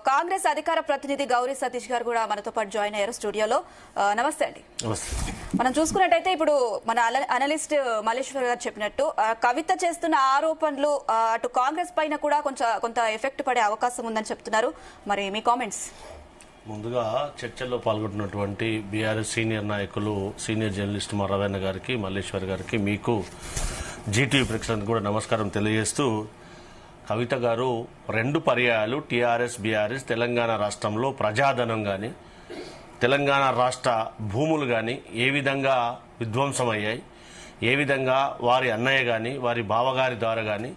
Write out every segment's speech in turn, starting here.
కాంగ్రెస్ అధికార ప్రతినిధి గౌరీ సతీష్ గారు కూడా మనతో పాటు జాయిన్ అయ్యారు స్టూడియోలో. నమస్తే అండి. మనం చూసుకున్నట్టయితే ఇప్పుడు మన అనలిస్ట్ మల్లేశ్వర్ గారు చెప్పినట్టు కవిత చేస్తున్న ఆరోపణలు అటు కాంగ్రెస్ పైన కూడా కొంత ఎఫెక్ట్ పడే అవకాశం ఉందని చెప్తున్నారు. మరి మీ కామెంట్స్? ముందుగా చర్చల్లో పాల్గొంటున్నటువంటి బీఆర్ఎస్ సీనియర్ నాయకులు, సీనియర్ జర్నలిస్ట్ మా రవీణ గారికి, మల్లేశ్వర్ గారికి, మీకు జీటీవీ ప్రేక్షకులకు కూడా నమస్కారం తెలియజేస్తూ, కవిత గారు 2 పర్యాయాలు టీఆర్ఎస్ బీఆర్ఎస్ తెలంగాణ రాష్ట్రంలో ప్రజాధనం కానీ, తెలంగాణ రాష్ట్ర భూములు కానీ ఏ విధంగా విధ్వంసమయ్యాయి, ఏ విధంగా వారి అన్నయ్య కానీ వారి బావగారి ద్వారా కానీ,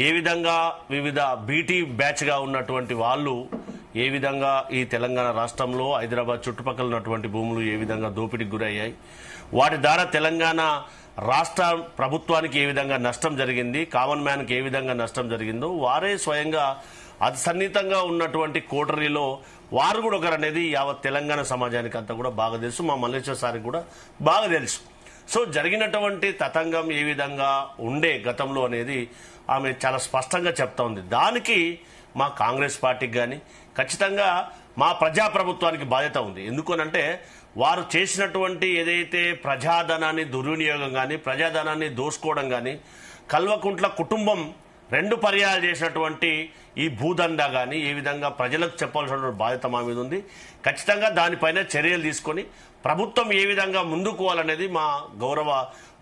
ఏ విధంగా వివిధ బీటీ బ్యాచ్గా ఉన్నటువంటి వాళ్ళు ఏ విధంగా ఈ తెలంగాణ రాష్ట్రంలో హైదరాబాద్ చుట్టుపక్కల ఉన్నటువంటి భూములు ఏ విధంగా దోపిడీకి గురయ్యాయి, వాటి ద్వారా తెలంగాణ రాష్ట్ర ప్రభుత్వానికి ఏ విధంగా నష్టం జరిగింది, కామన్ మ్యాన్కి ఏ విధంగా నష్టం జరిగిందో వారే స్వయంగా అతి సన్నిహితంగా ఉన్నటువంటి కోటరీలో వారు కూడా ఒకరు అనేది యావత్ తెలంగాణ సమాజానికి అంతా కూడా బాగా తెలుసు. మా మల్లేశ్వర సార్కి కూడా బాగా తెలుసు. సో జరిగినటువంటి తతంగం ఏ విధంగా ఉండే గతంలో అనేది ఆమె చాలా స్పష్టంగా చెప్తా ఉంది. దానికి మా కాంగ్రెస్ పార్టీకి కానీ ఖచ్చితంగా మా ప్రజాప్రభుత్వానికి బాధ్యత ఉంది. ఎందుకనంటే వారు చేసినటువంటి ఏదైతే ప్రజాధనాన్ని దుర్వినియోగం కానీ, ప్రజాధనాన్ని దోసుకోవడం కానీ, కల్వకుంట్ల కుటుంబం 2 పర్యాయాలు చేసినటువంటి ఈ భూదండ కానీ ఏ విధంగా ప్రజలకు చెప్పాల్సిన బాధ్యత మా మీద ఉంది. ఖచ్చితంగా దానిపైన చర్యలు తీసుకొని ప్రభుత్వం ఏ విధంగా ముందుకు పోవాలనేది మా గౌరవ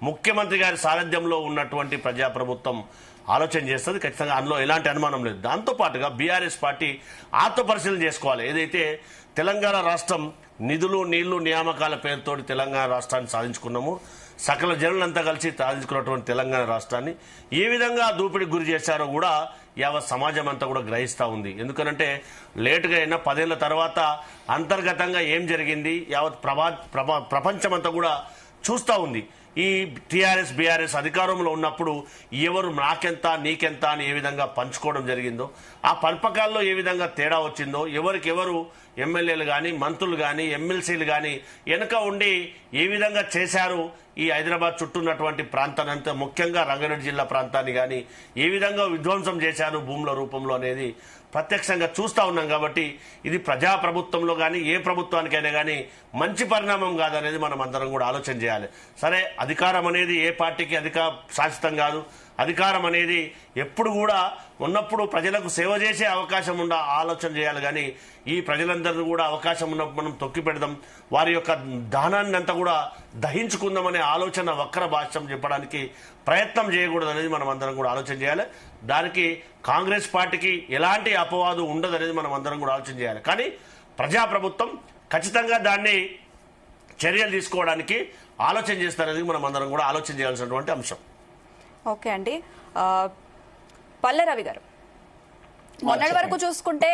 ముఖ్యమంత్రి గారి సారథ్యంలో ఉన్నటువంటి ప్రజాప్రభుత్వం ఆలోచన చేస్తుంది. ఖచ్చితంగా అందులో ఎలాంటి అనుమానం లేదు. దాంతోపాటుగా బీఆర్ఎస్ పార్టీ ఆత్మపరిశీలన చేసుకోవాలి. ఏదైతే తెలంగాణ రాష్ట్రం నిధులు నీళ్లు నియామకాల పేరుతోటి తెలంగాణ రాష్ట్రాన్ని సాధించుకున్నాము, సకల జనులంతా కలిసి సాధించుకున్నటువంటి తెలంగాణ రాష్ట్రాన్ని ఏ విధంగా దోపిడీకి గురి చేశారో కూడా యావత్ సమాజం అంతా కూడా గ్రహిస్తూ ఉంది. ఎందుకంటే లేటుగా అయినా 10 ఏళ్ల తర్వాత అంతర్గతంగా ఏం జరిగింది యావత్ ప్రపంచమంతా కూడా చూస్తూ ఉంది. ఈ టీఆర్ఎస్ బీఆర్ఎస్ అధికారంలో ఉన్నప్పుడు ఎవరు నాకెంత నీకెంత అని ఏ విధంగా పంచుకోవడం జరిగిందో, ఆ పంపకాల్లో ఏ విధంగా తేడా వచ్చిందో, ఎవరికెవరు ఎమ్మెల్యేలు కానీ మంత్రులు కానీ ఎమ్మెల్సీలు కానీ వెనక ఉండి ఏ విధంగా చేశారు, ఈ హైదరాబాద్ చుట్టూ ఉన్నటువంటి ప్రాంతాన్ని అంతా ముఖ్యంగా రంగారెడ్డి జిల్లా ప్రాంతాన్ని కానీ ఏ విధంగా విధ్వంసం చేశారు భూముల రూపంలో అనేది ప్రత్యక్షంగా చూస్తూ ఉన్నాం. కాబట్టి ఇది ప్రజాప్రభుత్వంలో కానీ ఏ ప్రభుత్వానికైనా కానీ మంచి పరిణామం కాదనేది మనం అందరం కూడా ఆలోచన చేయాలి. సరే, అధికారం అనేది ఏ పార్టీకి శాశ్వతం కాదు. అధికారం అనేది ఎప్పుడు కూడా ఉన్నప్పుడు ప్రజలకు సేవ చేసే అవకాశం ఆలోచన చేయాలి. కానీ ఈ ప్రజలందరూ కూడా అవకాశం ఉన్నప్పుడు మనం తొక్కి పెడదాం, వారి యొక్క దహనాన్ని అంతా కూడా దహించుకుందామనే ఆలోచన వక్ర భాష్యం చెప్పడానికి ప్రయత్నం చేయకూడదు అనేది మనం అందరం కూడా ఆలోచన చేయాలి. దానికి కాంగ్రెస్ పార్టీకి ఎలాంటి అపవాదు ఉండదు అనేది మనం అందరం కూడా ఆలోచన చేయాలి. కానీ ప్రజాప్రభుత్వం ఖచ్చితంగా దాన్ని చర్యలు తీసుకోవడానికి ఆలోచన చేస్తారనేది మనం అందరం కూడా ఆలోచన చేయాల్సినటువంటి అంశం. ఓకే అండి. పల్లె రవి గారు, మొన్నటి వరకు చూసుకుంటే